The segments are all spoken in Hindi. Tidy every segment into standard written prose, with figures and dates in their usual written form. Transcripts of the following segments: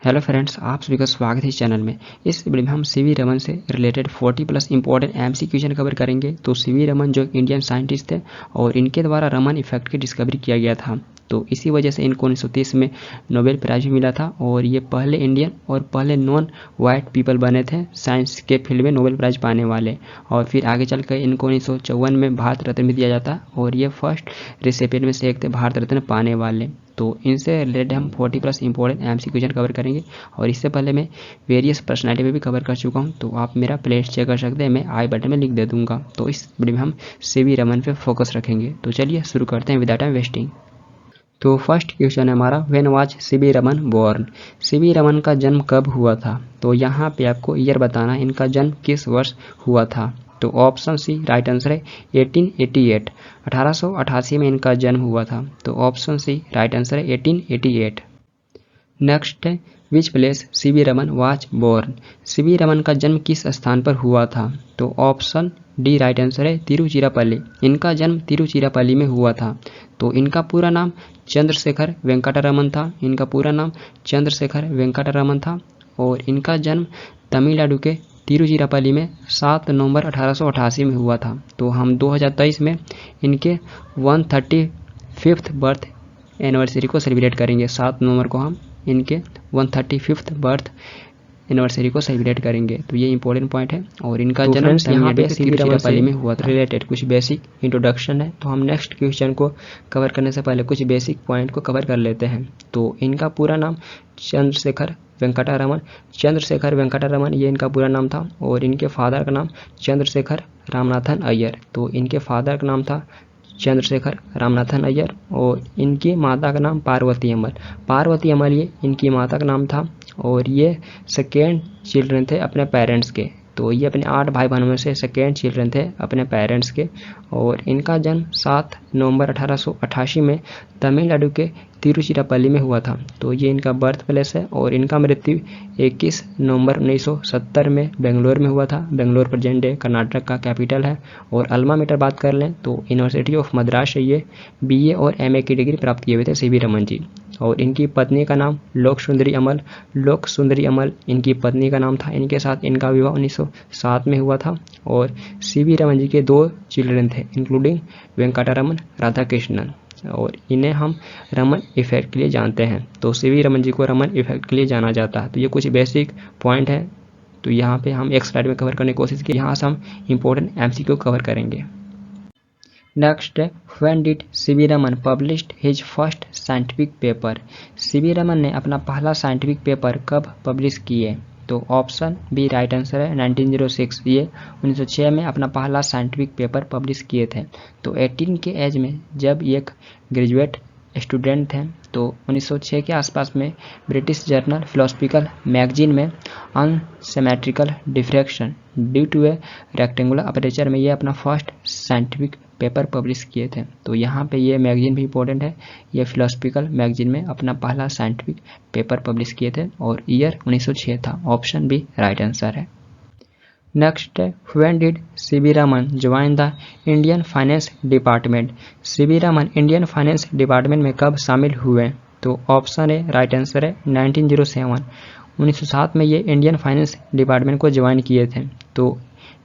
हेलो फ्रेंड्स, आप सभी का स्वागत है इस चैनल में। इस वीडियो में हम सीवी रमन से related 40 plus important MC question cover करेंगे। तो सीवी रमन जो इंडियन साइंटिस्ट थे और इनके द्वारा रमन इफेक्ट की डिस्कवरी किया गया था। तो इसी वजह से इनको 1930 में नोबेल प्राइज भी मिला था और ये पहले इंडियन और पहले नॉन वाइट पीपल बने थे साइंस के फील्ड में नोबेल प्राइज पाने वाले। और फिर आगे चलकर इनको 1954 में भारत रत्न भी दिया जाता और ये फर्स्ट रिसिपिएंट में से एक थे भारत रत्न पाने वाले। तो इनसे रिलेटेड हम 40 plus important MC question cover करेंगे। और इससे पहले मैं वेरियस पर्सनालिटी में भी कवर कर चुका हूँ, तो आप मेरा प्लेलिस्ट चेक कर सकते हैं, मैं आई बटन में लिख दे दूंगा। तो इस वीडियो में हम सीवी रमन पे फोकस रखेंगे। तो चलिए शुरू करते हैं विदाउट टाइम वेस्टिंग। तो फर्स्ट क्वेश्चन है हमारा, when was CV Raman born. CV Raman का जन्म कब हुआ था? तो यहाँ पे आपको ईयर बताना, इनका जन्म किस वर्ष हुआ था। तो ऑप्शन सी राइट आंसर है 1888। 1888 में इनका जन्म हुआ था। तो ऑप्शन सी राइट आंसर है 1888। नेक्स्ट है, which place CV Raman was born. CV Raman का जन्म किस स्थान पर हुआ था? तो ऑप्शन डी राइट आंसर है तिरुचिरापल्ली। इनका जन्म तिरुचिरापल्ली में हुआ था। तो इनका पूरा नाम चंद्रशेखर वेंकटरमन था। इनका पूरा नाम चंद्रशेखर वेंकटरमन था और इनका जन्म तमिलनाडु के तिरुचिरापल्ली में 7 नवंबर 1888 में हुआ था। तो हम 2023 में इनके 135th बर्थ एनिवर्सरी को सेलिब्रेट करेंगे। 7 नवंबर को हम इनके 135th बर्थ एनिवर्सरी को सेलिब्रेट करेंगे। तो ये इंपॉर्टेंट पॉइंट है। और इनका जन्म यहाँ पे तिरुचिरापल्ली में हुआ था। रिलेटेड कुछ बेसिक इंट्रोडक्शन है। तो हम नेक्स्ट क्वेश्चन को कवर करने से पहले कुछ बेसिक पॉइंट को कवर कर लेते हैं। तो इनका पूरा नाम चंद्रशेखर वेंकटरमन। चंद्रशेखर वेंकटरमन ये इनका पूरा नाम था। और इनके फादर का नाम चंद्रशेखर रामनाथन अय्यर। तो इनके फादर का नाम था चंद्रशेखर रामनाथन अय्यर और इनकी माता का नाम पार्वती अमल। पार्वती अमल ये इनकी माता का नाम था और ये सेकेंड चिल्ड्रन थे अपने पेरेंट्स के। तो ये अपने 8 भाई बहनों में से सेकेंड चिल्ड्रन थे अपने पेरेंट्स के। और इनका जन्म 7 नवंबर 1888 में तमिलनाडु के तिरुचिरापल्ली में हुआ था। तो ये इनका बर्थ प्लेस है। और इनका मृत्यु 21 नवंबर 1970 में बेंगलोर में हुआ था। बेंगलोर प्रेजेंट डे कर्नाटक का कैपिटल है। और अल्मा मेटर बात कर लें तो यूनिवर्सिटी ऑफ मद्रास से ये बीए और एमए की डिग्री प्राप्त किए हुए थे सीवी रमन जी। और इनकी पत्नी का नाम लोक सुंदरी अमल। लोक सुंदरी अमल इनकी पत्नी का नाम था। इनके साथ इनका विवाह 1907 में हुआ था। और सीवी रमन जी के 2 चिल्ड्रन थे इंक्लूडिंग वेंकटरमन राधाकृष्णन। और इन्हें हम रमन इफेक्ट के लिए जानते हैं। तो सीवी रमन जी को रमन इफेक्ट के लिए जाना जाता है। तो ये कुछ बेसिक पॉइंट है। तो यहाँ पे हम एक स्लाइड में कवर करने की कोशिश की। यहाँ से हम इंपॉर्टेंट एमसीक्यू कवर करेंगे। नेक्स्ट है, when did CV Raman published his first scientific paper. CV Raman ने अपना पहला साइंटिफिक पेपर कब पब्लिश किए? तो ऑप्शन बी राइट आंसर है 1906। ये 1906 में अपना पहला साइंटिफिक पेपर पब्लिश किए थे। तो 18 के एज में जब एक ग्रेजुएट स्टूडेंट थे तो 1906 के आसपास में ब्रिटिश जर्नल फिलोसफिकल मैगजीन में unsymmetrical diffraction due to a rectangular aperture में ये अपना फर्स्ट साइंटिफिक पेपर पब्लिश किए थे। तो यहाँ पे ये मैगजीन भी इंपॉर्टेंट है। ये फिलोसफिकल मैगजीन में अपना पहला साइंटिफिक पेपर पब्लिश किए थे और ईयर 1906 था। ऑप्शन बी राइट आंसर है। नेक्स्ट है, when did CV Raman join the Indian finance department. CV Raman Indian finance department में कब शामिल हुए? तो ऑप्शन ए राइट आंसर है 1907। 1907 में ये इंडियन फाइनेंस डिपार्टमेंट को ज्वाइन किए थे। तो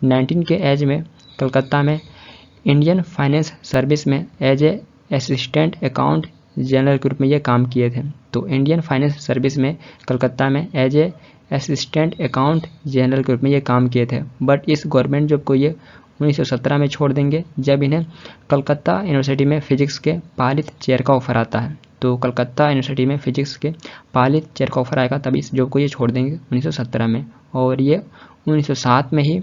19 के एज में कलकत्ता में इंडियन फाइनेंस सर्विस में as a assistant account general के रूप में ये काम किए थे। तो इंडियन फाइनेंस सर्विस में कलकत्ता में as a assistant account general के रूप में ये काम किए थे। बट इस गवर्नमेंट जॉब को ये 1917 में छोड़ देंगे जब इन्हें कलकत्ता यूनिवर्सिटी में फिजिक्स के पालित चेयर का ऑफर आता है। तो कलकत्ता यूनिवर्सिटी में फिजिक्स के पालित चेयर का ऑफर आएगा तभी इस जॉब को ये छोड़ देंगे 1917 में। और ये 1907 में ही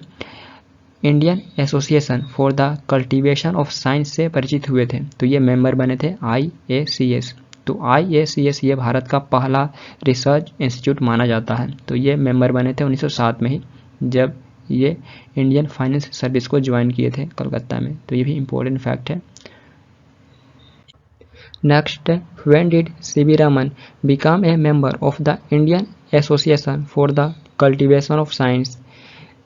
Indian association for the cultivation of science से परिचित हुए थे। तो ये मेंबर बने थे IACS। तो IACS ये भारत का पहला रिसर्च इंस्टीट्यूट माना जाता है। तो ये मेंबर बने थे 1907 में ही जब ये इंडियन फाइनेंस सर्विस को ज्वाइन किए थे कलकत्ता में। तो ये भी इंपॉर्टेंट फैक्ट है। Next, when did CV Raman become a member of the Indian association for the cultivation of science.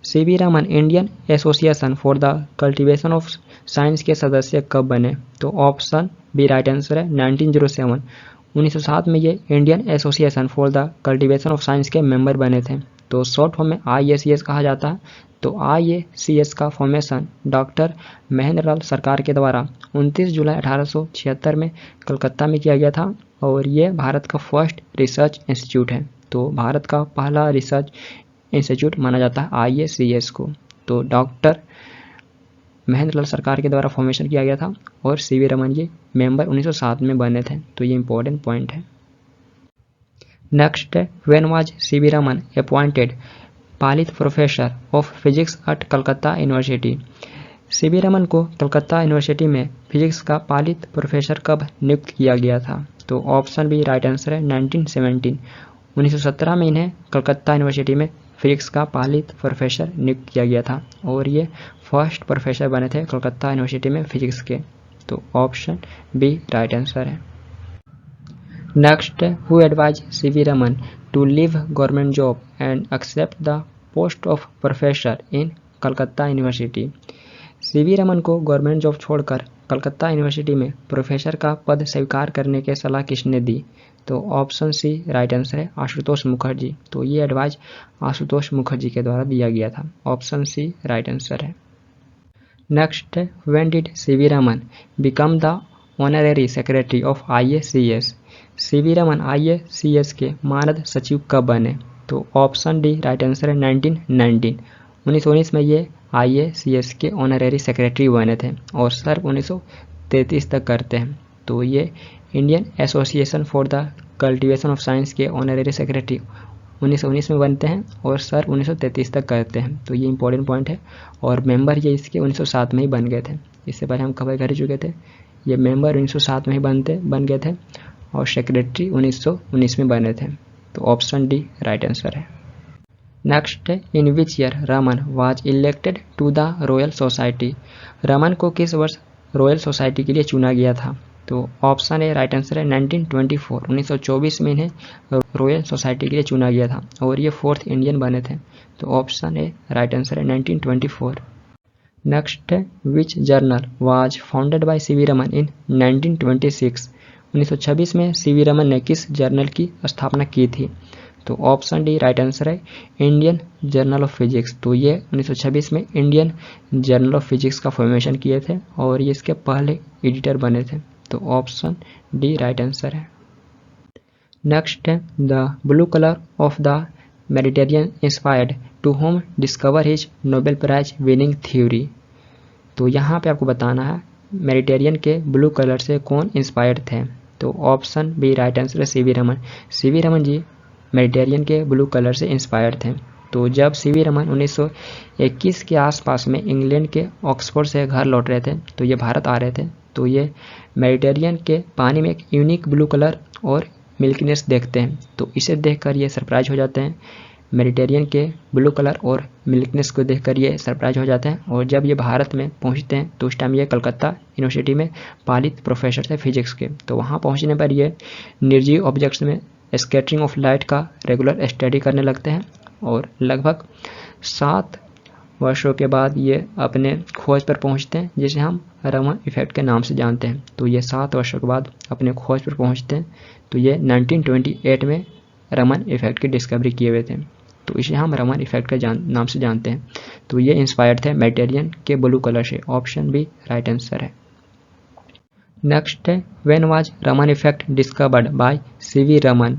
C V Raman Indian association for the cultivation of science के सदस्य कब बने? तो ऑप्शन बी राइट आंसर है 1907। 1907 में ये Indian association for the cultivation of science के मेंबर बने थे। तो शॉर्ट फॉर्म में IACS कहा जाता है। तो IACS का फॉर्मेशन डॉक्टर महेंद्र लाल सरकार के द्वारा 29 जुलाई 1876 में कलकत्ता में किया गया था और ये भारत का फर्स्ट रिसर्च इंस्टीट्यूट है। तो भारत का पहला रिसर्च इंस्टीट्यूट माना जाता है IACS को। तो डॉक्टर महेंद्र लाल सरकार के द्वारा फॉर्मेशन किया गया था और CV रमन ये मेंबर 1907 में बने थे। तो ये इंपॉर्टेंट पॉइंट है। नेक्स्ट है, when was CV Raman appointed Palit professor of physics at Calcutta university. CV Raman को कलकत्ता यूनिवर्सिटी में फिजिक्स का पालित प्रोफेसर कब नियुक्त किया गया था? तो ऑप्शन बी राइट आंसर है 1917। 1917 में इन्हें कलकत्ता यूनिवर्सिटी में फिजिक्स का पालित प्रोफेसर नियुक्त किया गया था और ये फर्स्ट प्रोफेसर बने थे कलकत्ता यूनिवर्सिटी में फिजिक्स के। तो ऑप्शन बी राइट आंसर है। Next, who advise CV Raman to leave government job and accept the post of professor in Calcutta university. CV Raman को गवर्नमेंट जॉब छोड़कर कलकत्ता यूनिवर्सिटी में प्रोफेसर का पद स्वीकार करने की सलाह किसने दी? तो ऑप्शन सी राइट आंसर है आशुतोष मुखर्जी। तो ये एडवाइस आशुतोष मुखर्जी के द्वारा दिया गया था। ऑप्शन सी राइट आंसर है। Next, when did CV Raman become the honorary secretary of IACS। CV Raman IACS के मानद सचिव कब बने? तो ऑप्शन डी राइट आंसर है 1919। 1919 में ये IACS के ऑनरेरी सेक्रेटरी बने थे और सर्व 1933 तक करते हैं। तो ये Indian association for the cultivation of science के ऑनरेरी सेक्रेटरी 1919 में बनते हैं और सर्व 1933 तक करते हैं। तो ये इंपॉर्टेंट पॉइंट है और मेंबर ये इसके 1907 में ही बन गए थे। इससे पहले हम कवर कर चुके थे। ये मेंबर 1907 में ही बन गए थे और सेक्रेटरी 1919 में बने थे। तो ऑप्शन डी राइट आंसर है। Next, in which year Raman was elected to the Royal Society. Raman को किस वर्ष रॉयल सोसाइटी के लिए चुना गया था? तो ऑप्शन ए राइट आंसर है 1924। 1924 में इन्हें रॉयल सोसाइटी के लिए चुना गया था और ये 4th इंडियन बने थे। तो ऑप्शन ए राइट आंसर है 1924। नेक्स्ट है, which journal was founded by CV Raman in 1926। 1926 में CV रमन ने किस जर्नल की स्थापना की थी? तो ऑप्शन डी राइट आंसर है इंडियन जर्नल ऑफ फिजिक्स। तो ये 1926 में इंडियन जर्नल ऑफ फिजिक्स का फॉर्मेशन किए थे और ये इसके पहले एडिटर बने थे। तो ऑप्शन डी राइट आंसर है। नेक्स्ट है, the blue colour of the Mediterranean inspired to him discover his Nobel prize winning theory. तो यहाँ पे आपको बताना है मेडिटेरियन के ब्लू कलर से कौन इंस्पायर्ड थे? तो ऑप्शन बी राइट आंसर है CV Raman. CV Raman ji Mediterranean के ब्लू कलर से इंस्पायर्ड थे। तो जब CV रमन 1921 के आसपास में इंग्लैंड के ऑक्सफोर्ड से घर लौट रहे थे तो ये भारत आ रहे थे। तो ये मेडिटेरियन के पानी में एक यूनिक ब्लू कलर और मिल्कीनेस देखते हैं। तो इसे देखकर ये सरप्राइज हो जाते हैं। मेडिटेरियन के ब्लू कलर और मिल्कीनेस को देखकर ये सरप्राइज हो जाते हैं और जब ये भारत में पहुंचते हैं तो उस टाइम ये कलकत्ता यूनिवर्सिटी में पालित प्रोफेसर थे फिजिक्स के। तो वहाँ पहुँचने पर ये निर्जीव ऑब्जेक्ट्स में स्कैटरिंग ऑफ लाइट का रेगुलर स्टडी करने लगते हैं और लगभग 7 वर्षों के बाद ये अपने खोज पर पहुंचते हैं जिसे हम रमन इफेक्ट के नाम से जानते हैं। तो ये 7 वर्षों के बाद अपने खोज पर पहुंचते हैं। तो ये 1928 में रमन इफेक्ट की डिस्कवरी किए हुए थे। तो इसे हम रमन इफेक्ट के नाम से जानते हैं। तो ये इंस्पायर्ड थे मेडिटेरियन के ब्लू कलर से। ऑप्शन बी राइट आंसर है। नेक्स्ट है, when was Raman effect discovered by CV Raman.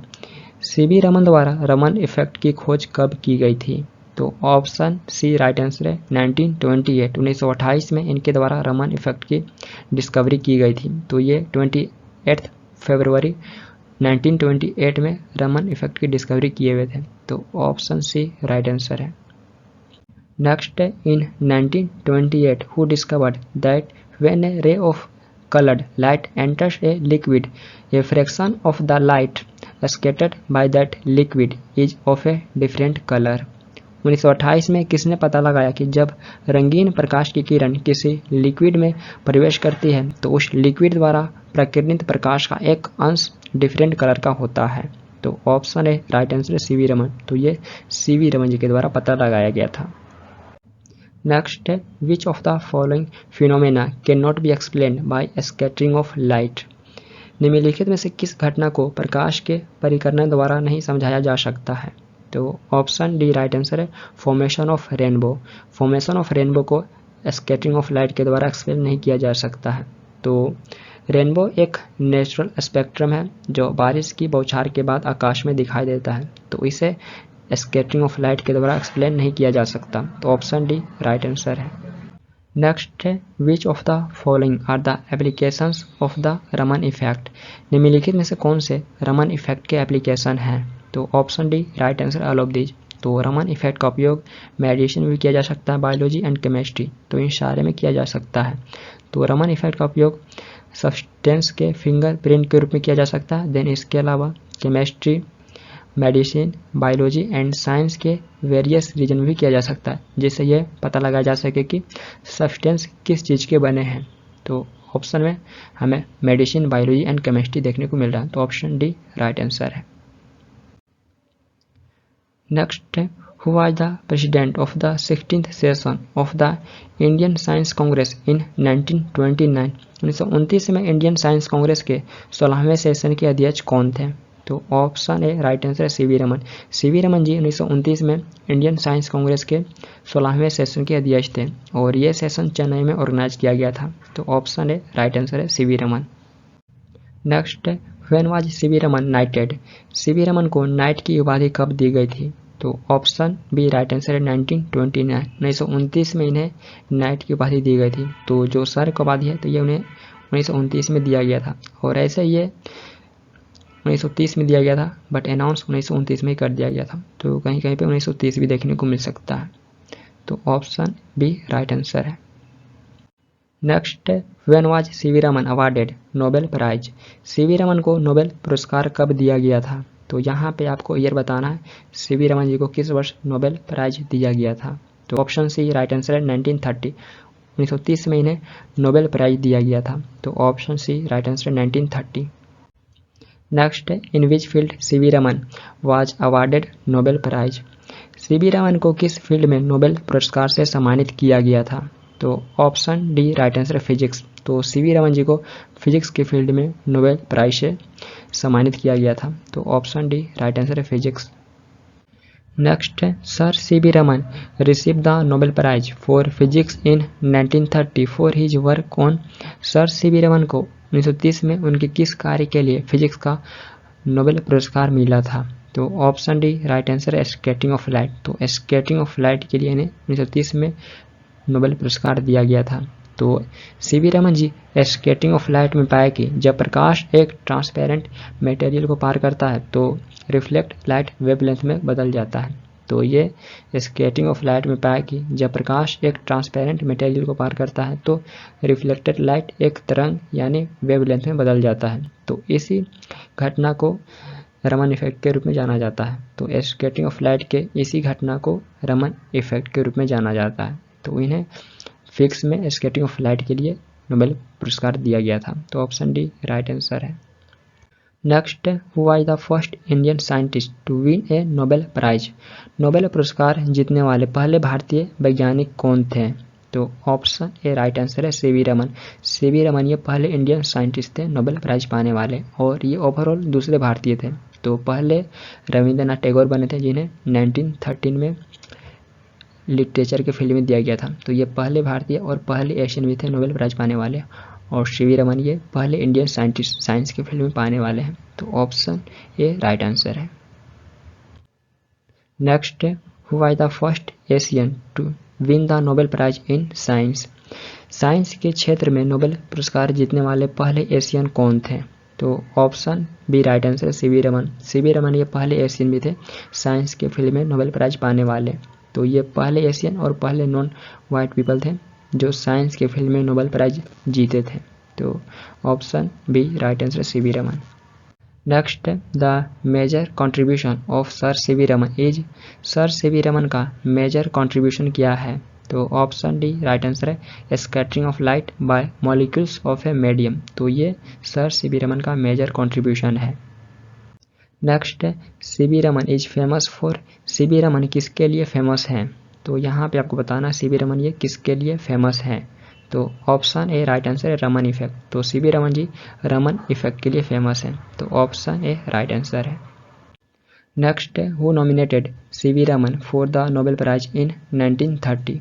CV Raman द्वारा रमन इफेक्ट की खोज कब की गई थी? तो ऑप्शन सी राइट आंसर है 1928। 1928 में इनके द्वारा रमन इफेक्ट की डिस्कवरी की गई थी। तो ये 28 फरवरी 1928 में रमन इफेक्ट की डिस्कवरी किए हुए थे। तो ऑप्शन सी राइट आंसर है। नेक्स्ट है, इन 1928 who discovered that when A ray of colored light enters a liquid, a fraction of the light scattered by that liquid is of a different color। 1928 में किसने पता लगाया कि जब रंगीन प्रकाश की किरण किसी लिक्विड में प्रवेश करती है तो उस लिक्विड द्वारा प्रकीर्णित प्रकाश का एक अंश डिफरेंट कलर का होता है? तो ऑप्शन है राइट आंसर है CV रमन। तो ये CV रमन जी के द्वारा पता लगाया गया था। नेक्स्ट है, which of the following phenomena can not be explained bye scattering of light. निम्नलिखित में से किस घटना को प्रकाश के परिकरण द्वारा नहीं समझाया जा सकता है? तो ऑप्शन डी राइट आंसर है formation of rainbow. Formation of rainbow को स्कैटरिंग ऑफ लाइट के द्वारा एक्सप्लेन नहीं किया जा सकता है। तो रेनबो एक नेचुरल स्पेक्ट्रम है जो बारिश की बौछार के बाद आकाश में दिखाई देता है, तो इसे स्कैटरिंग ऑफ लाइट के द्वारा एक्सप्लेन नहीं किया जा सकता। तो ऑप्शन डी राइट आंसर है। नेक्स्ट है which of the following are the applications of the Raman effect. निम्नलिखित में से कौन से रमन इफेक्ट के एप्लीकेशन हैं? तो option D right answer all of these. तो रमन इफेक्ट का उपयोग मेडिसिन में भी किया जा सकता है, बायोलॉजी एंड केमिस्ट्री, तो इन सारे में किया जा सकता है। तो रमन इफेक्ट का उपयोग सब्सटेंस के फिंगरप्रिंट के रूप में किया जा सकता है। देन इसके अलावा chemistry, medicine, biology and science के वेरियस रीजन में भी किया जा सकता है, जिससे यह पता लगाया जा सके कि सब्सटेंस किस चीज़ के बने हैं। तो ऑप्शन में हमें मेडिसिन, बायोलॉजी एंड केमिस्ट्री देखने को मिल रहा है, तो ऑप्शन डी राइट आंसर है। नेक्स्ट है who was the president of the 16th session of the Indian science congress in 1929। 1929 में इंडियन साइंस कांग्रेस के 16वें सेशन के अध्यक्ष कौन थे? तो ऑप्शन ए राइट आंसर है सीवी रमन। सीवी रमन जी 1929 में इंडियन साइंस कांग्रेस के 16वें सेशन के अध्यक्ष थे और ये सेशन चेन्नई में ऑर्गेनाइज किया गया था। तो ऑप्शन ए राइट आंसर है सीवी रमन। नेक्स्ट है when was CV Raman नाइटेड। CV Raman को नाइट की उपाधि कब दी गई थी? तो ऑप्शन बी राइट आंसर है 1929। 1929 में इन्हें नाइट की उपाधि दी गई थी। तो जो सर की उपाधि है तो ये उन्हें 1929 में दिया गया था और ऐसे ये 1930 में दिया गया था, बट अनाउंस 1929 में ही कर दिया गया था। तो कहीं कहीं पे 1930 भी देखने को मिल सकता है। तो ऑप्शन बी राइट आंसर है। नेक्स्ट है when was CV Raman awarded Nobel prize. CV Raman को नोबेल पुरस्कार कब दिया गया था? तो यहाँ पे आपको ईयर बताना है सीवी रमन जी को किस वर्ष नोबेल प्राइज दिया गया था। तो ऑप्शन सी राइट आंसर है 1930। 1930 में इन्हें नोबेल प्राइज दिया गया था। तो ऑप्शन सी राइट आंसर है 1930। नेक्स्ट है in which field C V Raman was awarded Nobel prize. CV Raman को किस फील्ड में नोबेल पुरस्कार से सम्मानित किया गया था? तो ऑप्शन डी राइट आंसर है फिजिक्स। तो सीवी रमन जी को फिजिक्स के फील्ड में नोबेल प्राइज से सम्मानित किया गया था। तो ऑप्शन डी राइट आंसर है फिजिक्स। नेक्स्ट है sir CV Raman receive the Nobel prize for physics in 1930 for his work on. Sir CV Raman को 1930 में उनके किस कार्य के लिए फिजिक्स का नोबेल पुरस्कार मिला था? तो ऑप्शन डी राइट आंसर है स्कैटरिंग ऑफ लाइट। तो स्कैटरिंग ऑफ लाइट के लिए इन्हें 1930 में नोबेल पुरस्कार दिया गया था। तो CV Raman ji scattering of light में पाया कि जब प्रकाश एक ट्रांसपेरेंट मटेरियल को पार करता है तो रिफ्लेक्ट लाइट वेवलेंथ में बदल जाता है। तो ये स्कैटरिंग ऑफ लाइट में पाया कि जब प्रकाश एक ट्रांसपेरेंट मटेरियल को पार करता है तो रिफ्लेक्टेड लाइट एक तरंग यानी वेवलेंथ में बदल जाता है। तो इसी घटना को रमन इफेक्ट के रूप में जाना जाता है। तो स्कैटरिंग ऑफ लाइट के इसी घटना को रमन इफेक्ट के रूप में जाना जाता है। तो इन्हें फिजिक्स में स्कैटरिंग ऑफ लाइट के लिए नोबेल पुरस्कार दिया गया था। तो ऑप्शन डी राइट आंसर है। Next who was the first Indian scientist to win a Nobel prize. Nobel पुरस्कार जीतने वाले पहले भारतीय वैज्ञानिक कौन थे? तो ऑप्शन ए राइट आंसर है सीवी रमन। सीवी रमन ये पहले इंडियन साइंटिस्ट थे नोबेल प्राइज पाने वाले और ये ओवरऑल दूसरे भारतीय थे। तो पहले रविंद्रनाथ टैगोर बने थे जिन्हें 1913 में लिटरेचर के फील्ड में दिया गया था। तो ये पहले भारतीय और पहले एशियन भी थे नोबेल प्राइज पाने वाले और सीवी रमन ये पहले इंडियन साइंटिस्ट साइंस के फील्ड में पाने वाले हैं। तो ऑप्शन ए राइट आंसर है। Next who was the first Asian to win the Nobel prize in science. Science के क्षेत्र में नोबेल पुरस्कार जीतने वाले पहले एशियन कौन थे? तो ऑप्शन बी राइट आंसर है सीवी रमन। सीवी रमन ये पहले एशियन भी थे साइंस के फील्ड में नोबेल प्राइज पाने वाले। तो ये पहले एशियन और पहले नॉन वाइट पीपल थे जो साइंस के फील्ड में नोबेल प्राइज जीते थे। तो option B right answer CV Raman. Next the major contribution of sir CV Raman is. Sir CV Raman का मेजर कंट्रीब्यूशन क्या है? तो ऑप्शन डी राइट आंसर है scattering of light by molecules of a medium. तो ये सर सीवी रमन का मेजर कंट्रीब्यूशन है। Next CV Raman is famous for. CV Raman किसके लिए फेमस हैं? तो यहाँ पे आपको बताना सीवी रमन ये किसके लिए फेमस हैं। तो ऑप्शन ए राइट आंसर है रमन इफेक्ट। तो सीवी रमन जी रमन इफेक्ट के लिए फेमस है, तो ऑप्शन ए राइट आंसर है। Next, who nominated C V Raman for the Nobel prize in 1930।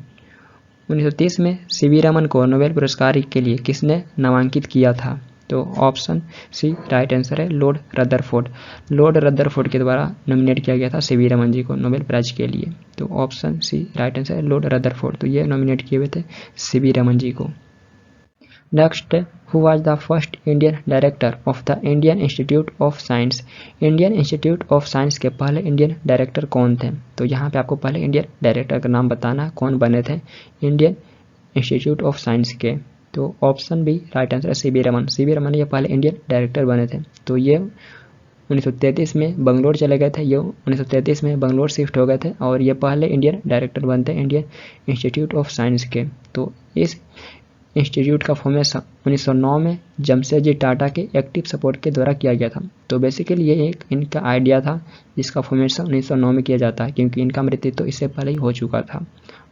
1930 में सीवी रमन को नोबेल पुरस्कार के लिए किसने नामांकित किया था? तो ऑप्शन सी राइट आंसर है लॉर्ड रदरफोर्ड। लॉर्ड रदरफोर्ड के द्वारा नॉमिनेट किया गया था सीवी रमन जी को नोबेल प्राइज के लिए। तो ऑप्शन सी राइट आंसर है लॉर्ड रदरफोर्ड। तो ये नॉमिनेट किए हुए थे सीवी रमन जी को। Next, who was the first Indian director of the Indian institute of science. Indian institute of science के पहले इंडियन डायरेक्टर कौन थे? तो यहाँ पे आपको पहले इंडियन डायरेक्टर का नाम बताना कौन बने थे इंडियन इंस्टीट्यूट ऑफ साइंस के। तो ऑप्शन बी राइट आंसर है सीवी रमन। सीवी रमन ये पहले इंडियन डायरेक्टर बने थे। तो ये 1933 में बंगलोर चले गए थे, ये 1933 में बंगलोर शिफ्ट हो गए थे और ये पहले इंडियन डायरेक्टर बनते हैं इंडियन इंस्टीट्यूट ऑफ साइंस के। तो इस इंस्टीट्यूट का फॉर्मेशन 1909 में जमशेदजी टाटा के एक्टिव सपोर्ट के द्वारा किया गया था। तो बेसिकली ये एक इनका आइडिया था जिसका फॉर्मेशन 1909 में किया जाता है, क्योंकि इनका मृत्यु तो इससे पहले ही हो चुका था,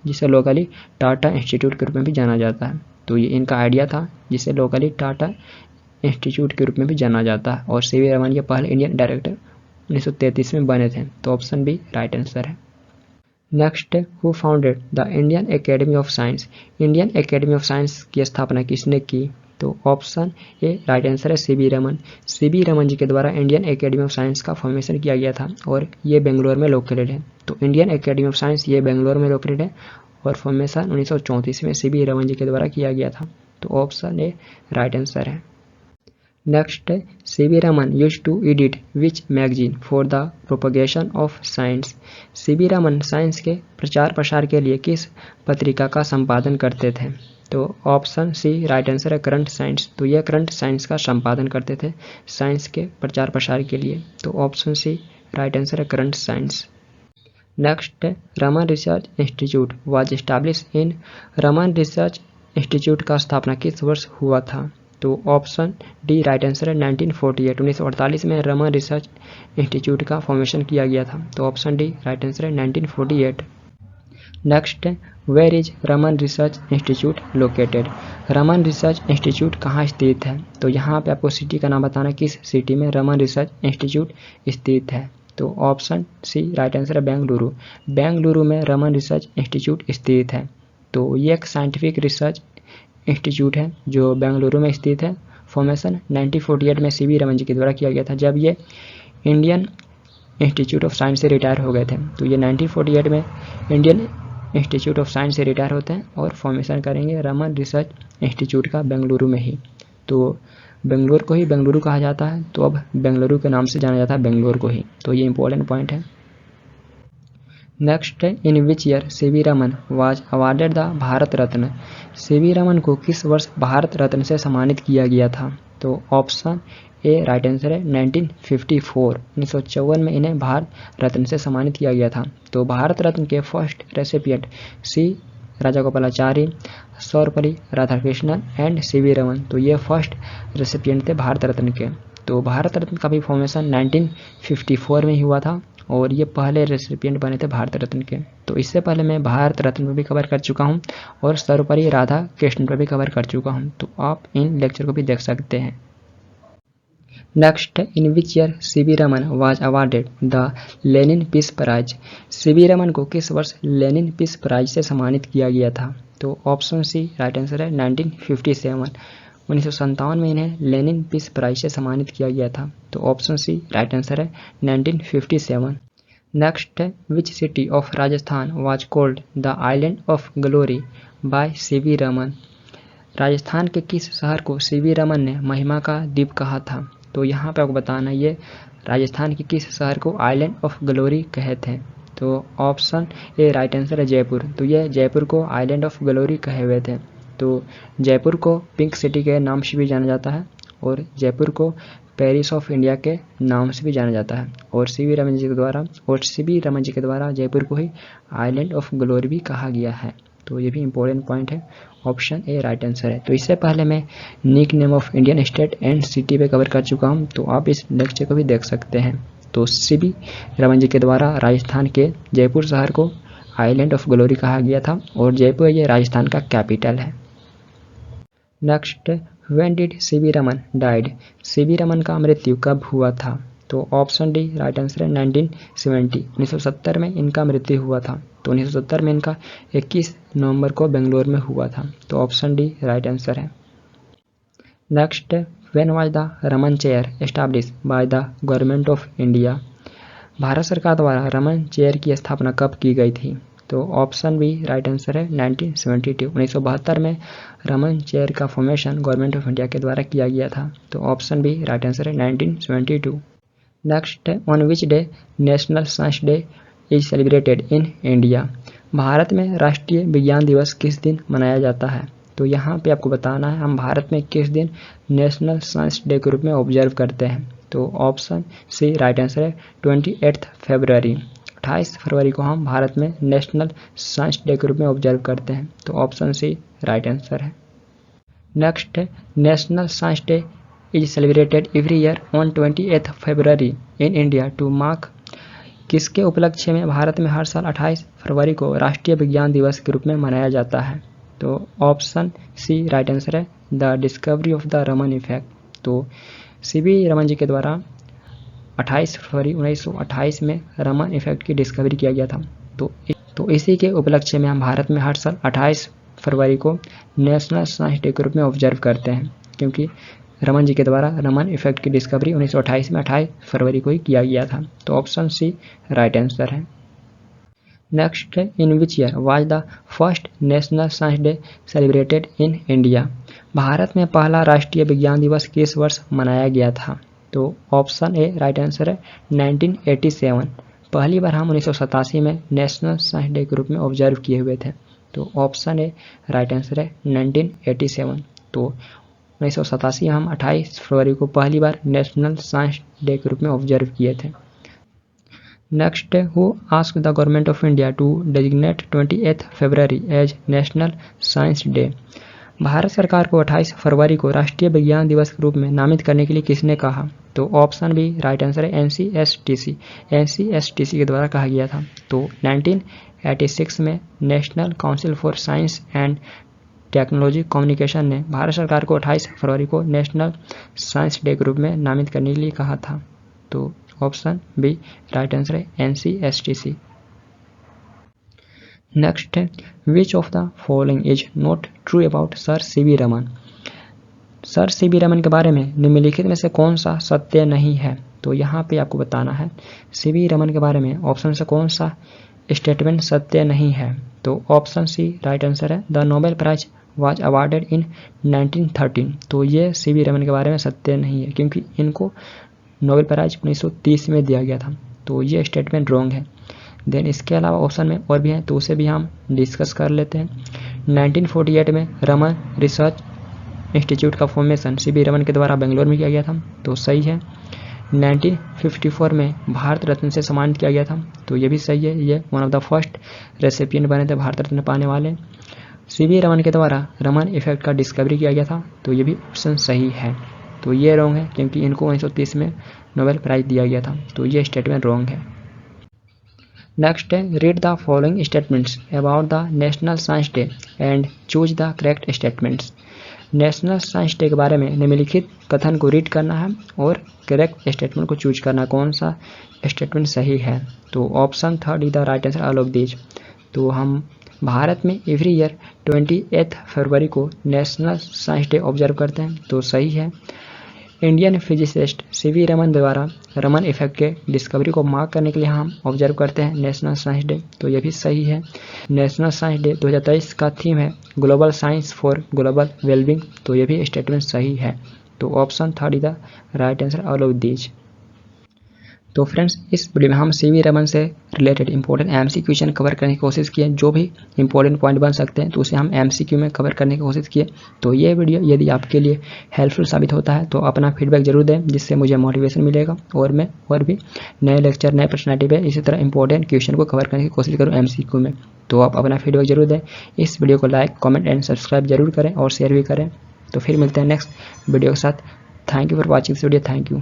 जिसे लोकली टाटा इंस्टीट्यूट के रूप में भी जाना जाता है। तो ये इनका आइडिया था जिसे लोकली टाटा इंस्टीट्यूट के रूप में भी जाना जाता है। और सीवी रमन ये पहले इंडियन डायरेक्टर 1933 में बने थे। तो ऑप्शन बी राइट आंसर है। Next, who founded the Indian academy of science. Indian academy of science की स्थापना किसने की? तो ऑप्शन ए राइट आंसर है सीवी रमन। सीवी रमन जी के द्वारा इंडियन एकेडमी ऑफ साइंस का फॉर्मेशन किया गया था और ये बेंगलोर में लोकेटेड है। तो इंडियन एकेडमी ऑफ साइंस ये बेंगलोर में लोकेटेड है और फॉर्मेशन 1934 में सीवी रमन जी के द्वारा किया गया था। तो ऑप्शन ए राइट आंसर है। Next, CV Raman used to edit which magazine for the propagation of science. C V Raman science के प्रचार प्रसार के लिए किस पत्रिका का संपादन करते थे? तो ऑप्शन सी राइट आंसर है करंट साइंस। तो यह करंट साइंस का संपादन करते थे साइंस के प्रचार प्रसार के लिए। तो ऑप्शन सी राइट आंसर है current science. Next, Raman research institute was establish in. Raman research institute का स्थापना किस वर्ष हुआ था? तो ऑप्शन डी राइट आंसर है 1948। 1948 में रमन रिसर्च इंस्टीट्यूट का फॉर्मेशन किया गया था। तो ऑप्शन डी राइट आंसर है 1948। Next, where is Raman research institute located. Raman research institute कहाँ स्थित है? तो यहाँ पे आपको सिटी का नाम बताना, किस सिटी में रमन रिसर्च इंस्टीट्यूट स्थित है। तो ऑप्शन सी राइट आंसर है बेंगलुरु। बेंगलुरु में रमन रिसर्च इंस्टीट्यूट स्थित है। तो ये एक साइंटिफिक रिसर्च इंस्टीट्यूट है जो बेंगलुरु में स्थित है। फॉर्मेशन 1948 में सीवी रमन जी के द्वारा किया गया था, जब ये इंडियन इंस्टीट्यूट ऑफ साइंस से रिटायर हो गए थे। तो ये 1948 में इंडियन इंस्टीट्यूट ऑफ साइंस से रिटायर होते हैं और फॉर्मेशन करेंगे रमन रिसर्च इंस्टीट्यूट का बेंगलुरु में ही। तो बेंगलोर को ही बेंगलुरु कहा जाता है, तो अब बेंगलुरु के नाम से जाना जाता है बेंगलोर को ही। तो ये इंपॉर्टेंट पॉइंट है। Next, in which year C V Raman was awarded the Bharat Ratna. CV Raman को किस वर्ष भारत रत्न से सम्मानित किया गया था? तो ऑप्शन ए राइट आंसर है 1954। 1954 में इन्हें भारत रत्न से सम्मानित किया गया था। तो भारत रत्न के first recipient C Rajagopalachari, Sarvepalli Radhakrishnan and C V Raman. तो ये फर्स्ट रेसिपिएंट थे भारत रत्न के। तो भारत रत्न का भी फॉर्मेशन 1954 में ही हुआ था और ये पहले रेसिपिएंट बने थे भारत रत्न के। तो इससे पहले मैं भारत रत्न पर भी कवर कर चुका हूँ और सर्वपल्ली राधा कृष्णन पर भी कवर कर चुका हूँ, तो आप इन लेक्चर को भी देख सकते हैं। Next, in which year C V Raman was awarded the Lenin peace prize. CV Raman को किस वर्ष लेनिन पीस प्राइज से सम्मानित किया गया था? तो ऑप्शन सी राइट आंसर है 1957। 1957 में इन्हें लेनिन पीस प्राइज से सम्मानित किया गया था। तो ऑप्शन सी राइट आंसर है 1957। Next, which city of Rajasthan was called the island of glory by C V Raman. Rajasthan के किस शहर को सीवी रमन ने महिमा का द्वीप कहा था? तो यहाँ पे आपको बताना ये राजस्थान के किस शहर को आइलैंड ऑफ ग्लोरी कहे थे। तो ऑप्शन ए राइट आंसर है जयपुर। तो ये जयपुर को आइलैंड ऑफ ग्लोरी कहे हुए थे। तो जयपुर को पिंक सिटी के नाम से भी जाना जाता है और जयपुर को पेरिस ऑफ इंडिया के नाम से भी जाना जाता है। और सीवी रमन जी के द्वारा जयपुर को ही आइलैंड ऑफ ग्लोरी भी कहा गया है। तो ये भी इंपॉर्टेंट पॉइंट है। ऑप्शन ए राइट आंसर है। तो इससे पहले मैं nickname of Indian state and city पे कवर कर चुका हूँ, तो आप इस लेक्चर को भी देख सकते हैं। तो सीवी रमन जी के द्वारा राजस्थान के जयपुर शहर को आइलैंड ऑफ ग्लोरी कहा गया था और जयपुर ये राजस्थान का कैपिटल है। Next, when did CV Raman died? CV Raman का मृत्यु कब हुआ था? तो ऑप्शन डी राइट आंसर है 1970, 1970 में इनका मृत्यु हुआ था। तो 1970 में इनका 21 नवंबर को बेंगलोर में हुआ था। तो ऑप्शन डी राइट आंसर है। Next, when was the Raman chair establish by the government of India? Bharat सरकार द्वारा रमन चेयर की स्थापना कब की गई थी? तो ऑप्शन बी राइट आंसर है 1972, 1972 में रमन चेयर का फॉर्मेशन गवर्नमेंट ऑफ इंडिया के द्वारा किया गया था। तो ऑप्शन बी राइट आंसर है 1972। Next, on which day national science day is celebrated in India? Bharat में राष्ट्रीय विज्ञान दिवस किस दिन मनाया जाता है? तो यहाँ पे आपको बताना है हम भारत में किस दिन नेशनल साइंस डे के रूप में ऑब्जर्व करते हैं। तो ऑप्शन सी राइट आंसर है 28 फरवरी, 28 फरवरी को हम भारत में नेशनल साइंस डे के रूप में ऑब्जर्व करते हैं। तो ऑप्शन सी राइट आंसर है। Next, national science day is celebrated every year on 28 February in India to mark? किसके उपलक्ष्य में भारत में हर साल 28 फरवरी को राष्ट्रीय विज्ञान दिवस के रूप में मनाया जाता है? तो ऑप्शन सी राइट आंसर है the discovery of the Raman effect. तो सीवी रमन जी के द्वारा 28 फरवरी 1928 में रमन इफेक्ट की डिस्कवरी किया गया था। तो इसी के उपलक्ष्य में हम भारत में हर साल 28 फरवरी को नेशनल साइंस डे के रूप में ऑब्जर्व करते हैं, क्योंकि रमन जी के द्वारा रमन इफेक्ट की डिस्कवरी 1928 में 28 फरवरी को ही किया गया था। तो ऑप्शन सी राइट आंसर है। Next, in which year was the first national science day celebrated in India? Bharat में पहला राष्ट्रीय विज्ञान दिवस किस वर्ष मनाया गया था? तो ऑप्शन ए राइट आंसर है 1987। पहली बार हम 1987 में नेशनल साइंस डे के रूप में ऑब्जर्व किए हुए थे। तो ऑप्शन ए राइट आंसर है 1987। तो 1987 हम 28 फरवरी को पहली बार नेशनल साइंस डे के रूप में ऑब्जर्व किए थे। Next, who asked the government of India to designate 28 February as national science day? Bharat सरकार को 28 फरवरी को राष्ट्रीय विज्ञान दिवस के रूप में नामित करने के लिए किसने कहा? तो ऑप्शन बी राइट आंसर है NCSTC, NCSTC के द्वारा कहा गया था। तो 1986 में national council for science and technology communication ने भारत सरकार को 28 फरवरी को नेशनल साइंस डे के रूप में नामित करने के लिए कहा था। तो ऑप्शन बी राइट आंसर है NCSTC। Next, which of the following is not true about sir CV Raman? Sir CV Raman के बारे में निम्नलिखित में से कौन सा सत्य नहीं है? तो यहाँ पे आपको बताना है सीवी रमन के बारे में ऑप्शन से कौन सा स्टेटमेंट सत्य नहीं है। तो ऑप्शन सी राइट आंसर है the Nobel prize was awarded in 1913। तो ये सीवी रमन के बारे में सत्य नहीं है, क्योंकि इनको नोबेल प्राइज 1930 में दिया गया था। तो ये स्टेटमेंट रॉन्ग है। देन इसके अलावा ऑप्शन में और भी हैं, तो उसे भी हम डिस्कस कर लेते हैं। 1948 में रमन रिसर्च इंस्टीट्यूट का फॉर्मेशन सीवी रमन के द्वारा बेंगलोर में किया गया था। तो सही है। 1954 में भारत रत्न से सम्मानित किया गया था। तो ये भी सही है, ये one of the first recipient बने थे भारत रत्न पाने वाले। सीवी रमन के द्वारा रमन इफेक्ट का डिस्कवरी किया गया था। तो ये भी ऑप्शन सही है। तो ये रॉन्ग है, क्योंकि इनको 1930 में नोबेल प्राइज दिया गया था। तो ये स्टेटमेंट रॉन्ग है। नेक्स्ट है read the following statements about the national science day and choose the correct statements. National science day के बारे में निम्नलिखित कथन को रीड करना है और करेक्ट स्टेटमेंट को चूज करना, कौन सा स्टेटमेंट सही है। तो option third is the right answer all of these. तो हम भारत में एवरी ईयर 28 फरवरी को नेशनल साइंस डे ऑब्जर्व करते हैं। तो सही है। इंडियन फिजिसिस्ट सीवी रमन द्वारा रमन इफेक्ट के डिस्कवरी को मार्क करने के लिए हम ऑब्जर्व करते हैं नेशनल साइंस डे। तो ये भी सही है। नेशनल साइंस डे 2023 का थीम है global science for global wellbeing. तो ये भी स्टेटमेंट सही है। तो option third is the right answer all of these. तो फ्रेंड्स, इस वीडियो में हम सीवी रमन से related important MCQ question cover करने की कोशिश किए। जो भी इंपॉर्टेंट पॉइंट बन सकते हैं तो उसे हम एमसीक्यू में कवर करने की कोशिश किए। तो ये वीडियो यदि आपके लिए हेल्पफुल साबित होता है तो अपना फीडबैक जरूर दें, जिससे मुझे मोटिवेशन मिलेगा और मैं और भी नए लेक्चर, नए पर्सनैलिटी पे इसी तरह इंपॉर्टेंट क्वेश्चन को कवर करने की कोशिश करूँ एमसीक्यू में। तो आप अपना फीडबैक जरूर दें। इस वीडियो को लाइक, कॉमेंट एंड सब्सक्राइब जरूर करें और शेयर भी करें। तो फिर मिलते हैं नेक्स्ट वीडियो के साथ। Thank you for watching this video. Thank you.